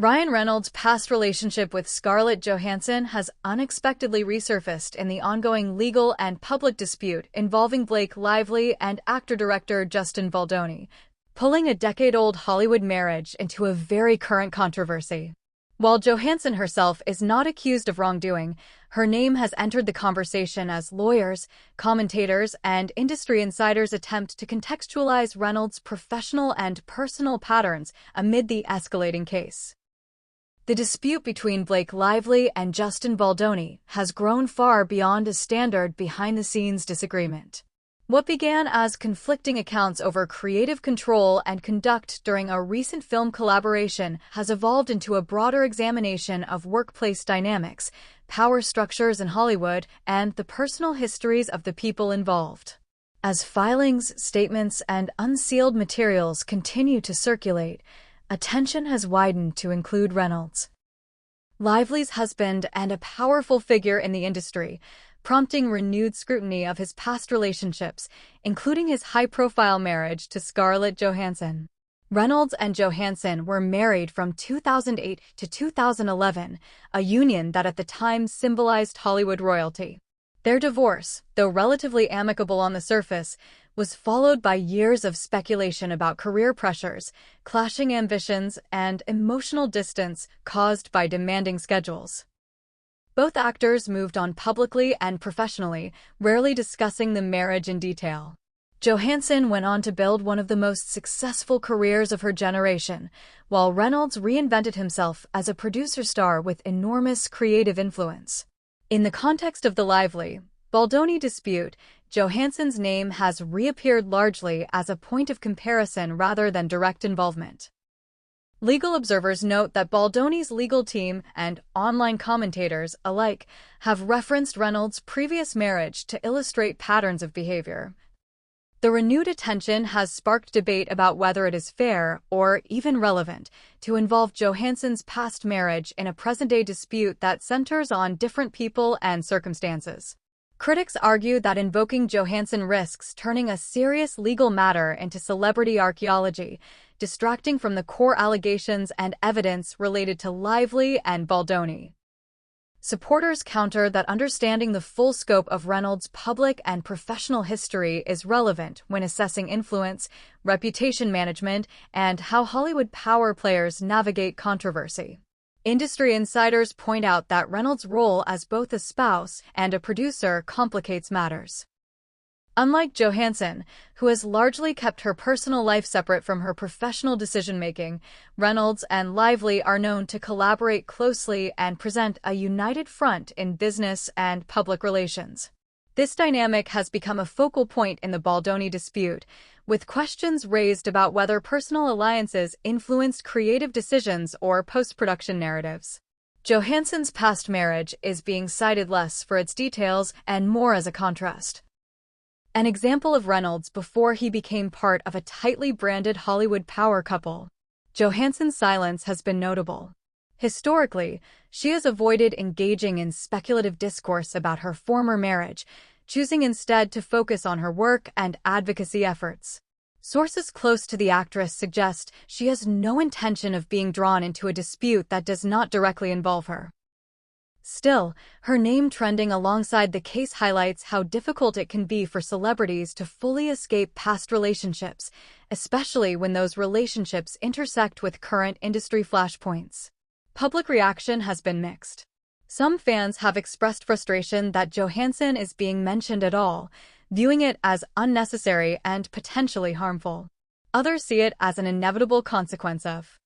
Ryan Reynolds' past relationship with Scarlett Johansson has unexpectedly resurfaced in the ongoing legal and public dispute involving Blake Lively and actor-director Justin Baldoni, pulling a decade-old Hollywood marriage into a very current controversy. While Johansson herself is not accused of wrongdoing, her name has entered the conversation as lawyers, commentators, and industry insiders attempt to contextualize Reynolds' professional and personal patterns amid the escalating case. The dispute between Blake Lively and Justin Baldoni has grown far beyond a standard behind-the-scenes disagreement. What began as conflicting accounts over creative control and conduct during a recent film collaboration has evolved into a broader examination of workplace dynamics, power structures in Hollywood, and the personal histories of the people involved. As filings, statements, and unsealed materials continue to circulate, attention has widened to include Reynolds, Lively's husband and a powerful figure in the industry, prompting renewed scrutiny of his past relationships, including his high-profile marriage to Scarlett Johansson. Reynolds and Johansson were married from 2008 to 2011, a union that at the time symbolized Hollywood royalty. Their divorce, though relatively amicable on the surface, was followed by years of speculation about career pressures, clashing ambitions, and emotional distance caused by demanding schedules. Both actors moved on publicly and professionally, rarely discussing the marriage in detail. Johansson went on to build one of the most successful careers of her generation, while Reynolds reinvented himself as a producer star with enormous creative influence. In the context of the Lively, Baldoni dispute, Johansson's name has reappeared largely as a point of comparison rather than direct involvement. Legal observers note that Baldoni's legal team and online commentators alike have referenced Reynolds' previous marriage to illustrate patterns of behavior. The renewed attention has sparked debate about whether it is fair or even relevant to involve Johansson's past marriage in a present-day dispute that centers on different people and circumstances. Critics argue that invoking Johansson risks turning a serious legal matter into celebrity archaeology, distracting from the core allegations and evidence related to Lively and Baldoni. Supporters counter that understanding the full scope of Reynolds' public and professional history is relevant when assessing influence, reputation management, and how Hollywood power players navigate controversy. Industry insiders point out that Reynolds' role as both a spouse and a producer complicates matters. Unlike Johansson, who has largely kept her personal life separate from her professional decision-making, Reynolds and Lively are known to collaborate closely and present a united front in business and public relations. This dynamic has become a focal point in the Baldoni dispute, with questions raised about whether personal alliances influenced creative decisions or post-production narratives. Johansson's past marriage is being cited less for its details and more as a contrast. An example of Reynolds before he became part of a tightly branded Hollywood power couple. Johansson's silence has been notable. Historically, she has avoided engaging in speculative discourse about her former marriage, choosing instead to focus on her work and advocacy efforts. Sources close to the actress suggest she has no intention of being drawn into a dispute that does not directly involve her. Still, her name trending alongside the case highlights how difficult it can be for celebrities to fully escape past relationships, especially when those relationships intersect with current industry flashpoints. Public reaction has been mixed. Some fans have expressed frustration that Johansson is being mentioned at all, viewing it as unnecessary and potentially harmful. Others see it as an inevitable consequence of